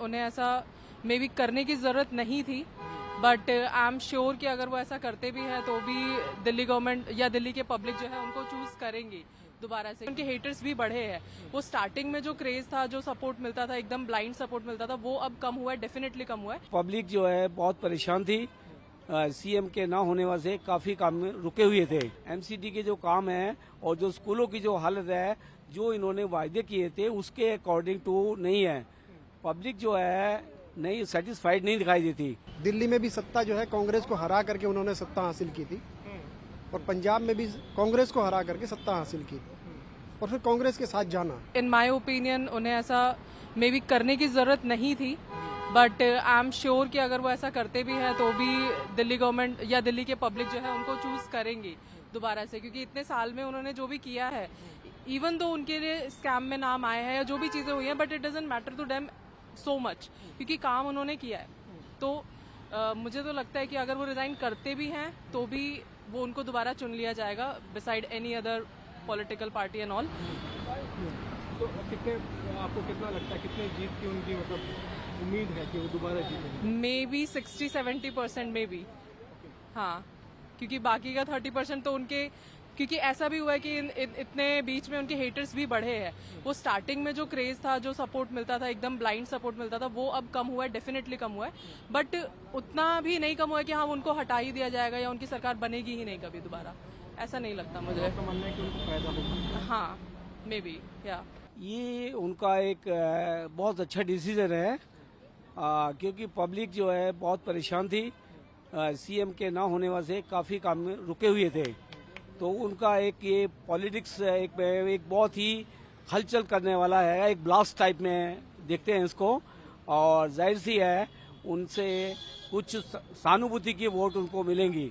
उन्हें ऐसा may be करने की जरूरत नहीं थी, बट आई एम श्योर कि अगर वो ऐसा करते भी हैं तो भी दिल्ली गवर्नमेंट या दिल्ली के पब्लिक जो है उनको चूज करेंगे दोबारा से। उनके हेटर्स भी बढ़े हैं। वो स्टार्टिंग में जो क्रेज था, जो सपोर्ट मिलता था, एकदम ब्लाइंड सपोर्ट मिलता था, वो अब कम हुआ है, डेफिनेटली कम हुआ है। पब्लिक जो है बहुत परेशान थी। सीएम के ना होने वजह से काफी काम रुके हुए थे। एमसीडी के जो काम है और जो स्कूलों की जो हालत है, जो इन्होंने वायदे किए थे उसके अकॉर्डिंग टू नहीं है। पब्लिक जो है नहीं सेटिस्फाइड नहीं दिखाई देती। दिल्ली में भी सत्ता जो है कांग्रेस को हरा करके उन्होंने सत्ता हासिल की थी, और पंजाब में भी कांग्रेस को हरा करके सत्ता हासिल की और फिर कांग्रेस के साथ जाना। इन माय ओपिनियन उन्हें ऐसा मे बी करने की जरूरत नहीं थी, बट आई एम श्योर कि अगर वो ऐसा करते भी हैं तो भी दिल्ली गवर्नमेंट या दिल्ली के पब्लिक जो है उनको चूज करेंगे दोबारा से, क्योंकि इतने साल में उन्होंने जो भी किया है, इवन तो उनके लिए स्कैम में नाम आए हैं या जो भी चीजें हुई हैं, but it doesn't matter to them so much, क्योंकि काम उन्होंने किया है। तो मुझे तो लगता है कि अगर वो रिजाइन करते भी हैं तो भी वो उनको दोबारा चुन लिया जाएगा beside any other political party and all. तो आपको कितना लगता है कितने जीत की उनकी मतलब उम्मीद है कि वो दोबारा जीतेंगे? मे बी 60-70% में भी, हाँ, क्योंकि बाकी का 30% तो उनके, क्योंकि ऐसा भी हुआ है कि इतने बीच में उनके हेटर्स भी बढ़े हैं। वो स्टार्टिंग में जो क्रेज था, जो सपोर्ट मिलता था, एकदम ब्लाइंड सपोर्ट मिलता था, वो अब कम हुआ है, डेफिनेटली कम हुआ है, बट उतना भी नहीं कम हुआ है कि हाँ उनको हटा ही दिया जाएगा या उनकी सरकार बनेगी ही नहीं कभी दोबारा। ऐसा नहीं लगता मुझे। आपका मानना है कि उनको फायदा होगा? हाँ, मे बी, या ये उनका एक बहुत अच्छा डिसीजन है, क्योंकि पब्लिक जो है बहुत परेशान थी। सीएम के ना होने वजह से काफी काम रुके हुए थे। तो उनका एक ये पॉलिटिक्स एक बहुत ही हलचल करने वाला है, एक ब्लास्ट टाइप में देखते हैं इसको, और जाहिर सी है उनसे कुछ सहानुभूति की वोट उनको मिलेंगी।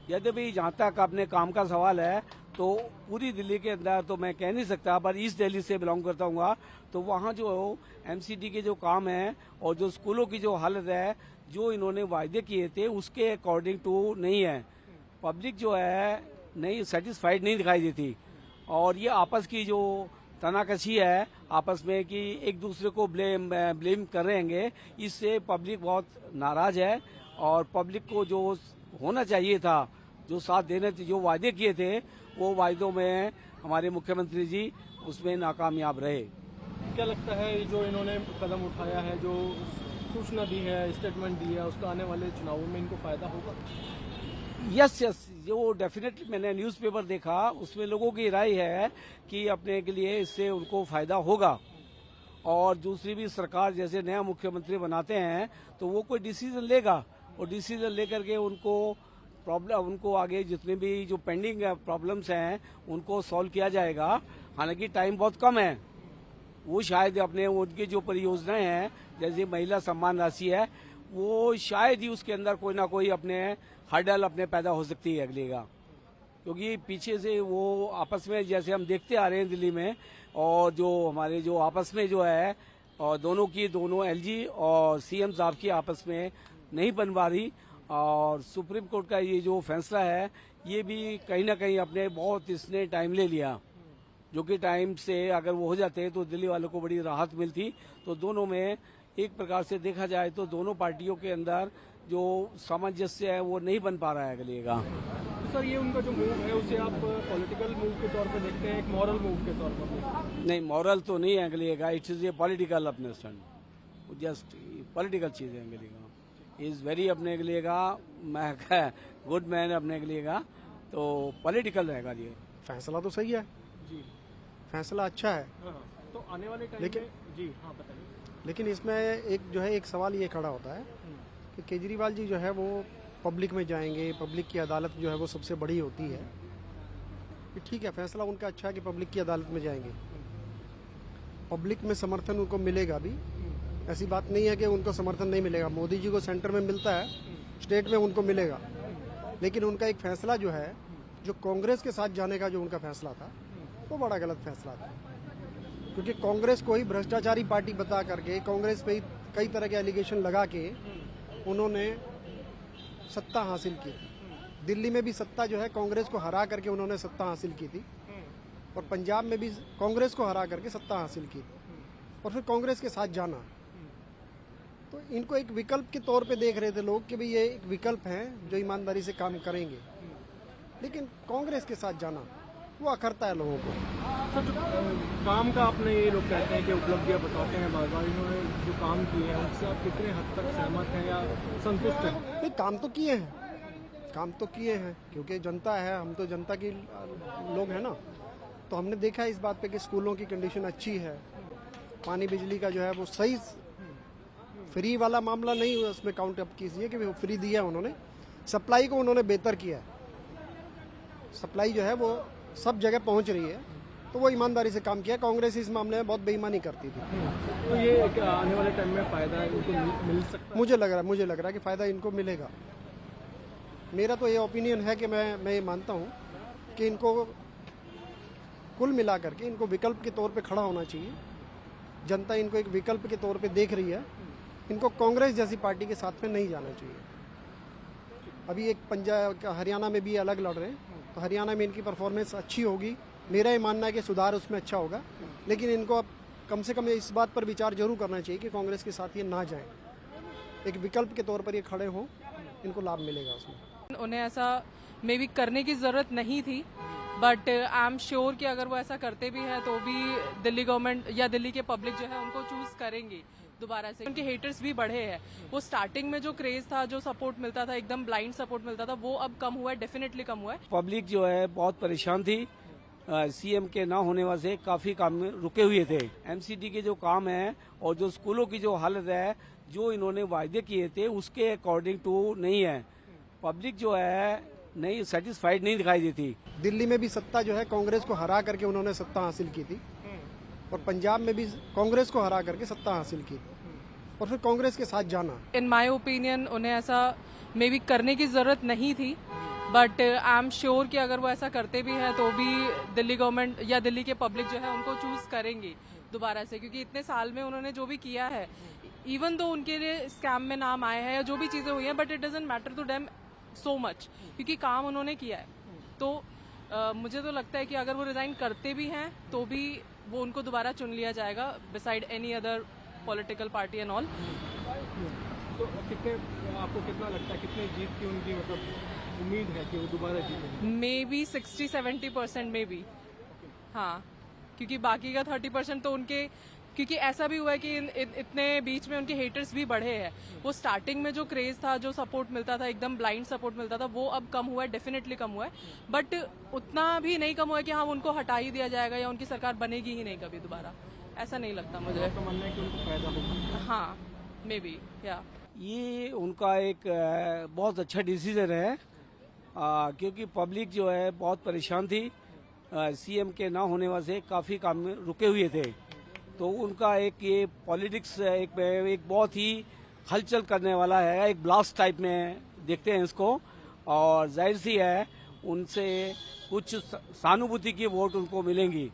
यद्यपि जहाँ तक अपने काम का सवाल है तो पूरी दिल्ली के अंदर तो मैं कह नहीं सकता, पर ईस्ट दिल्ली से बिलोंग करता हूँ, तो वहाँ जो एमसीडी के जो काम है और जो स्कूलों की जो हालत है, जो इन्होंने वायदे किए थे उसके अकॉर्डिंग टू नहीं है। पब्लिक जो है नहीं सेटिस्फाइड नहीं दिखाई देती, और ये आपस की जो तनाकशी है आपस में कि एक दूसरे को ब्लेम कर रहे हैं, इससे पब्लिक बहुत नाराज है। और पब्लिक को जो होना चाहिए था, जो साथ देने जो वायदे किए थे, वो वायदों में हमारे मुख्यमंत्री जी उसमें नाकामयाब रहे। क्या लगता है जो इन्होंने कदम उठाया है, जो सूचना दी है, स्टेटमेंट दी है, उसका आने वाले चुनावों में इनको फायदा होगा? यस, जो डेफिनेटली मैंने न्यूज़पेपर देखा, उसमें लोगों की राय है कि अपने के लिए इससे उनको फायदा होगा। और दूसरी भी सरकार जैसे नया मुख्यमंत्री बनाते हैं तो वो कोई डिसीजन लेगा, और डिसीजन लेकर के उनको आगे जितने भी जो पेंडिंग प्रॉब्लम्स हैं उनको सॉल्व किया जाएगा। हालांकि टाइम बहुत कम है। वो शायद अपने उनकी जो परियोजनाएं हैं, जैसे महिला सम्मान राशि है, वो शायद ही उसके अंदर कोई ना कोई अपने हर्डल अपने पैदा हो सकती है अगले का, क्योंकि पीछे से वो आपस में जैसे हम देखते आ रहे हैं दिल्ली में, और जो हमारे जो आपस में जो है, और दोनों एलजी और सीएम साहब की आपस में नहीं बन पा रही। और सुप्रीम कोर्ट का ये जो फैसला है, ये भी कहीं ना कहीं अपने बहुत इसने टाइम ले लिया, जो कि टाइम से अगर वो हो जाते तो दिल्ली वालों को बड़ी राहत मिलती। तो दोनों में एक प्रकार से देखा जाए तो दोनों पार्टियों के अंदर जो सामंजस्य है वो नहीं बन पा रहा है अगले का। तो सर, ये उनका जो मूव है उसे आप पॉलिटिकल मूव के तौर पर देखते हैं, एक मॉरल मूव के तौर पर? नहीं, मॉरल तो नहीं है अगले का, इट इज ए पॉलिटिकल अपने स्टैंड, जस्ट पॉलिटिकल चीज है अगले का। इज वेरी अपने के लिए का गुड मैन अपने के लिए का, तो पॉलिटिकल रहेगा ये। फैसला तो सही है जी, फैसला अच्छा है। हाँ, तो आने वाले टाइम लेकिन में जी हाँ बताइए। लेकिन इसमें एक सवाल ये खड़ा होता है कि केजरीवाल जी जो है वो पब्लिक में जाएंगे, पब्लिक की अदालत जो है वो सबसे बड़ी होती है। कि ठीक है, फैसला उनका अच्छा है कि पब्लिक की अदालत में जाएंगे, पब्लिक में समर्थन उनको मिलेगा भी। ऐसी बात नहीं है कि उनको समर्थन नहीं मिलेगा। मोदी जी को सेंटर में मिलता है, स्टेट में उनको मिलेगा, लेकिन उनका एक फैसला जो है, जो कांग्रेस के साथ जाने का जो उनका फैसला था, वो बड़ा गलत फैसला था। क्योंकि कांग्रेस को ही भ्रष्टाचारी पार्टी बता करके, कांग्रेस पे कई तरह के एलिगेशन लगा के उन्होंने सत्ता हासिल की। दिल्ली में भी सत्ता जो है कांग्रेस को हरा करके उन्होंने सत्ता हासिल की थी, और पंजाब में भी कांग्रेस को हरा करके सत्ता हासिल की, और फिर कांग्रेस के साथ जाना। इनको एक विकल्प के तौर पे देख रहे थे लोग कि भाई ये एक विकल्प है जो ईमानदारी से काम करेंगे, लेकिन कांग्रेस के साथ जाना वो अखरता है लोगों को। सर, जो काम का आपने ये लोग कहते हैं कि उपलब्धियां बताते हैं बार बार, इन्होंने जो काम किए हैं उससे आप कितने हद तक सहमत हैं या संतुष्ट हैं? नहीं, काम तो किए हैं, काम तो किए हैं, क्योंकि जनता है, हम तो जनता की लोग हैं ना। तो हमने देखा है इस बात पे कि स्कूलों की कंडीशन अच्छी है, पानी बिजली का जो है वो सही, फ्री वाला मामला नहीं उसमें काउंट अप कीजिए कि वो फ्री दिया उन्होंने, सप्लाई को उन्होंने बेहतर किया है, सप्लाई जो है वो सब जगह पहुंच रही है, तो वो ईमानदारी से काम किया। कांग्रेस इस मामले में बहुत बेईमानी करती थी। तो ये एक आने वाले टाइम में फायदा इनको मिल सकता है? मुझे लग रहा है कि फायदा इनको मिलेगा। मेरा तो ये ओपिनियन है कि मैं ये मानता हूँ कि इनको कुल मिला करके इनको विकल्प के तौर पे खड़ा होना चाहिए। जनता इनको एक विकल्प के तौर पे देख रही है, इनको कांग्रेस जैसी पार्टी के साथ में नहीं जाना चाहिए। अभी एक पंजाब हरियाणा में भी अलग लड़ रहे हैं, तो हरियाणा में इनकी परफॉर्मेंस अच्छी होगी, मेरा ये मानना है कि सुधार उसमें अच्छा होगा, लेकिन इनको अब कम से कम इस बात पर विचार जरूर करना चाहिए कि कांग्रेस के साथ ये ना जाएं, एक विकल्प के तौर पर ये खड़े हों, इनको लाभ मिलेगा उसमें। उन्हें ऐसा मे बी करने की जरूरत नहीं थी, बट आई एम श्योर कि अगर वो ऐसा करते भी हैं तो भी दिल्ली गवर्नमेंट या दिल्ली के पब्लिक जो है उनको चूज करेंगे दोबारा से। उनके हेटर्स भी बढ़े हैं, वो स्टार्टिंग में जो क्रेज था, जो सपोर्ट मिलता था, एकदम ब्लाइंड सपोर्ट मिलता था, वो अब कम हुआ है, डेफिनेटली कम हुआ है। पब्लिक जो है बहुत परेशान थी, सीएम के ना होने वजह से काफी काम रुके हुए थे। एमसीडी के जो काम है और जो स्कूलों की जो हालत है, जो इन्होंने वायदे किए थे उसके अकॉर्डिंग टू नहीं है। पब्लिक जो है नहीं सेटिस्फाइड नहीं दिखाई देती। दिल्ली में भी सत्ता जो है कांग्रेस को हरा करके उन्होंने सत्ता हासिल की थी, और पंजाब में भी कांग्रेस को हरा करके सत्ता हासिल की, और फिर कांग्रेस के साथ जाना। इन माय ओपिनियन उन्हें ऐसा मे बी करने की जरूरत नहीं थी, बट आई एम श्योर कि अगर वो ऐसा करते भी हैं तो भी दिल्ली गवर्नमेंट या दिल्ली के पब्लिक जो है उनको चूज करेंगे दोबारा से, क्योंकि इतने साल में उन्होंने जो भी किया है, इवन तो उनके लिए स्कैम में नाम आए हैं या जो भी चीजें हुई हैं, but it doesn't matter to them so much, क्योंकि काम उन्होंने किया है। तो मुझे तो लगता है कि अगर वो रिजाइन करते भी हैं तो भी वो उनको दोबारा चुन लिया जाएगा, beside any other political party and all. तो आपको कितना लगता है कितने जीत की उनकी मतलब उम्मीद है कि वो दोबारा जीतेंगे? मे बी 60-70% में भी, हाँ, क्योंकि बाकी का 30% तो उनके, क्योंकि ऐसा भी हुआ है कि इतने बीच में उनके हेटर्स भी बढ़े हैं। वो स्टार्टिंग में जो क्रेज था, जो सपोर्ट मिलता था, एकदम ब्लाइंड सपोर्ट मिलता था, वो अब कम हुआ है, डेफिनेटली कम हुआ है, बट उतना भी नहीं कम हुआ है कि हाँ उनको हटा ही दिया जाएगा या उनकी सरकार बनेगी ही नहीं कभी दोबारा, ऐसा नहीं लगता मुझे। आपका मानना है कि उनको फायदा होगा? हाँ, मे बी, या ये उनका एक बहुत अच्छा डिसीजन है, क्योंकि पब्लिक जो है बहुत परेशान थी, सीएम के ना होने वजह से काफी काम रुके हुए थे। तो उनका एक ये पॉलिटिक्स एक बहुत ही हलचल करने वाला है, एक ब्लास्ट टाइप में देखते हैं इसको, और जाहिर सी है उनसे कुछ सहानुभूति की वोट उनको मिलेंगी।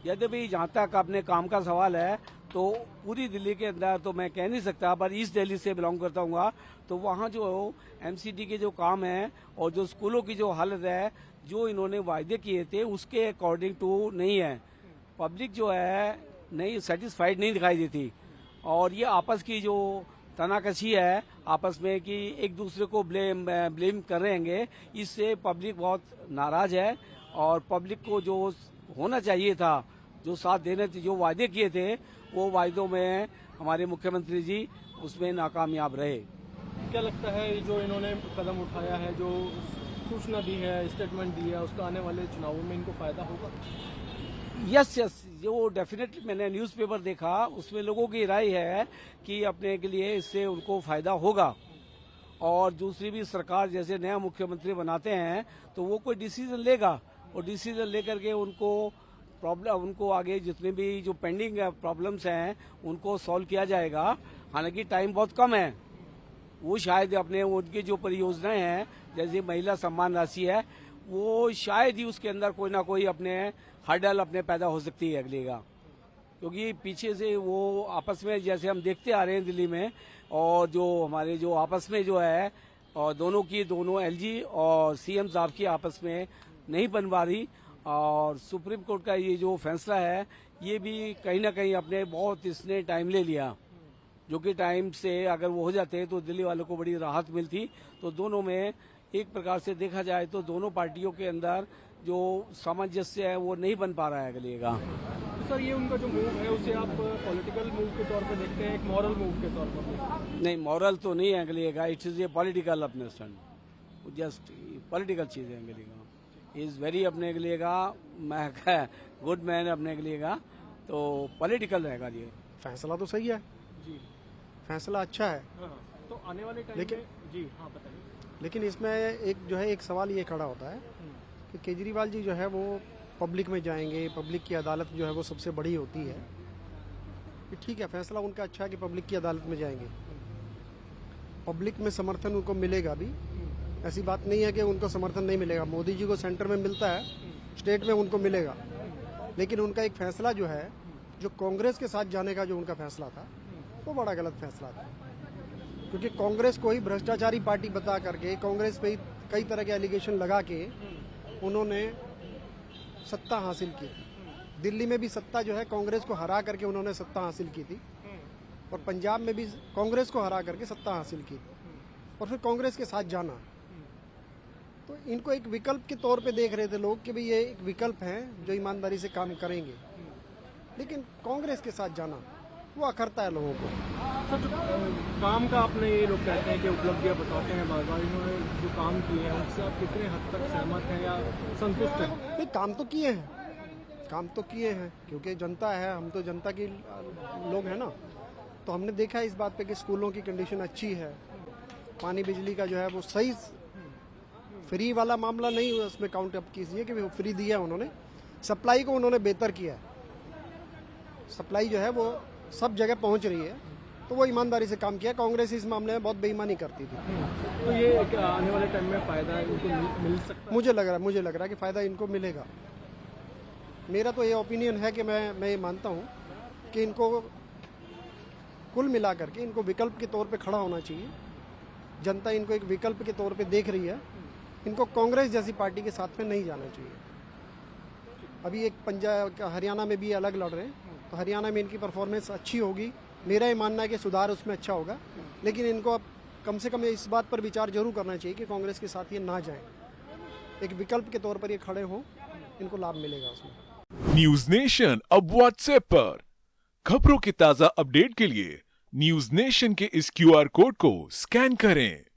यद्यपि जहाँ तक अपने काम का सवाल है तो पूरी दिल्ली के अंदर तो मैं कह नहीं सकता, पर ईस्ट दिल्ली से बिलोंग करता हूँ, तो वहाँ जो एमसीडी के जो काम है और जो स्कूलों की जो हालत है, जो इन्होंने वायदे किए थे उसके अकॉर्डिंग टू नहीं है। पब्लिक जो है नहीं सेटिस्फाइड नहीं दिखाई देती, और ये आपस की जो तनाकशी है आपस में कि एक दूसरे को ब्लेम कर रहे हैं, इससे पब्लिक बहुत नाराज है। और पब्लिक को जो होना चाहिए था, जो साथ देने थे, जो वायदे किए थे, वो वायदों में हमारे मुख्यमंत्री जी उसमें नाकामयाब रहे। क्या लगता है जो इन्होंने कदम उठाया है, जो सूचना दी है, स्टेटमेंट दी है, उसका आने वाले चुनावों में इनको फायदा होगा? यस, जो डेफिनेटली मैंने न्यूज़पेपर देखा, उसमें लोगों की राय है कि अपने के लिए इससे उनको फायदा होगा, और दूसरी भी सरकार जैसे नया मुख्यमंत्री बनाते हैं तो वो कोई डिसीजन लेगा, और डिसीजन लेकर के उनको आगे जितने भी जो पेंडिंग प्रॉब्लम्स हैं उनको सॉल्व किया जाएगा। हालांकि टाइम बहुत कम है, वो शायद अपने उनकी जो परियोजनाएं हैं जैसे महिला सम्मान राशि है, वो शायद ही उसके अंदर कोई ना कोई अपने हर्डल अपने पैदा हो सकती है अगली का, क्योंकि पीछे से वो आपस में जैसे हम देखते आ रहे हैं दिल्ली में, और जो हमारे जो आपस में जो है और दोनों एलजी और सीएम साहब की आपस में नहीं बन पा रही, और सुप्रीम कोर्ट का ये जो फैसला है ये भी कहीं ना कहीं अपने बहुत इसने टाइम ले लिया, जो कि टाइम से अगर वो हो जाते तो दिल्ली वालों को बड़ी राहत मिलती। तो दोनों में एक प्रकार से देखा जाए तो दोनों पार्टियों के अंदर जो सामंजस्य है वो नहीं बन पा रहा है अगली का। तो सर ये उनका जो मूव है उसे आप पॉलिटिकल मूव के तौर पर देखते हैं, एक मॉरल मूव के तौर पर देखते हैं? नहीं, मॉरल तो नहीं है अगली का, इट इज ए पॉलिटिकल अपने स्टैंड, जस्ट पॉलिटिकल चीज है अगली का। इज वेरी अपने के लिए का गुड मैन अपने के लिए का, तो पॉलिटिकल रहेगा ये। फैसला तो सही है जी फैसला अच्छा है हाँ। तो आने वाले टाइम लेकिन- में जी हाँ बताइए। लेकिन इसमें एक जो है एक सवाल ये खड़ा होता है कि केजरीवाल जी जो है वो पब्लिक में जाएंगे, पब्लिक की अदालत जो है वो सबसे बड़ी होती है कि ठीक है फैसला उनका अच्छा है कि पब्लिक की अदालत में जाएंगे, पब्लिक में समर्थन उनको मिलेगा भी। ऐसी बात नहीं है कि उनको समर्थन नहीं मिलेगा, मोदी जी को सेंटर में मिलता है, स्टेट में उनको मिलेगा, लेकिन उनका एक फैसला जो है जो कांग्रेस के साथ जाने का जो उनका फैसला था वो बड़ा गलत फैसला था, क्योंकि कांग्रेस को ही भ्रष्टाचारी पार्टी बता करके कांग्रेस पे ही कई तरह के एलिगेशन लगा के उन्होंने सत्ता हासिल की। दिल्ली में भी सत्ता जो है कांग्रेस को हरा करके उन्होंने सत्ता हासिल की थी, और पंजाब में भी कांग्रेस को हरा करके सत्ता हासिल की थी, और फिर कांग्रेस के साथ जाना। तो इनको एक विकल्प के तौर पे देख रहे थे लोग कि भाई ये एक विकल्प है जो ईमानदारी से काम करेंगे, लेकिन कांग्रेस के साथ जाना वो अखरता है लोगों को। सर जो काम का आपने ये लोग कहते हैं कि उपलब्धियां बताते हैं बार बार, इन्होंने जो काम किए हैं उससे आप कितने हद तक सहमत हैं या संतुष्ट हैं? नहीं, काम तो किए हैं, काम तो किए हैं, क्योंकि जनता है, हम तो जनता की लोग हैं ना। तो हमने देखा है इस बात पे कि स्कूलों की कंडीशन अच्छी है, पानी बिजली का जो है वो सही, फ्री वाला मामला नहीं उसमें काउंट अप कीजिए कि वो फ्री दिया उन्होंने, सप्लाई को उन्होंने बेहतर किया है, सप्लाई जो है वो सब जगह पहुंच रही है, तो वो ईमानदारी से काम किया। कांग्रेस इस मामले में बहुत बेईमानी करती थी। तो ये एक आने वाले टाइम में फायदा इनको मिल सकता है? मुझे लग रहा है कि फायदा इनको मिलेगा। मेरा तो ये ओपिनियन है कि मैं ये मानता हूँ कि इनको कुल मिला करके इनको विकल्प के तौर पे खड़ा होना चाहिए। जनता इनको एक विकल्प के तौर पे देख रही है, इनको कांग्रेस जैसी पार्टी के साथ में नहीं जाना चाहिए। अभी एक पंजाब हरियाणा में भी अलग लड़ रहे हैं, तो हरियाणा में इनकी परफॉर्मेंस अच्छी होगी, मेरा ये मानना है कि सुधार उसमें अच्छा होगा, लेकिन इनको अब कम से कम इस बात पर विचार जरूर करना चाहिए कि कांग्रेस के साथ ये ना जाएं, एक विकल्प के तौर पर ये खड़े हों, इनको लाभ मिलेगा उसमें। न्यूज नेशन अब व्हाट्सएप पर खबरों के ताजा अपडेट के लिए न्यूज नेशन के इस QR कोड को स्कैन करें।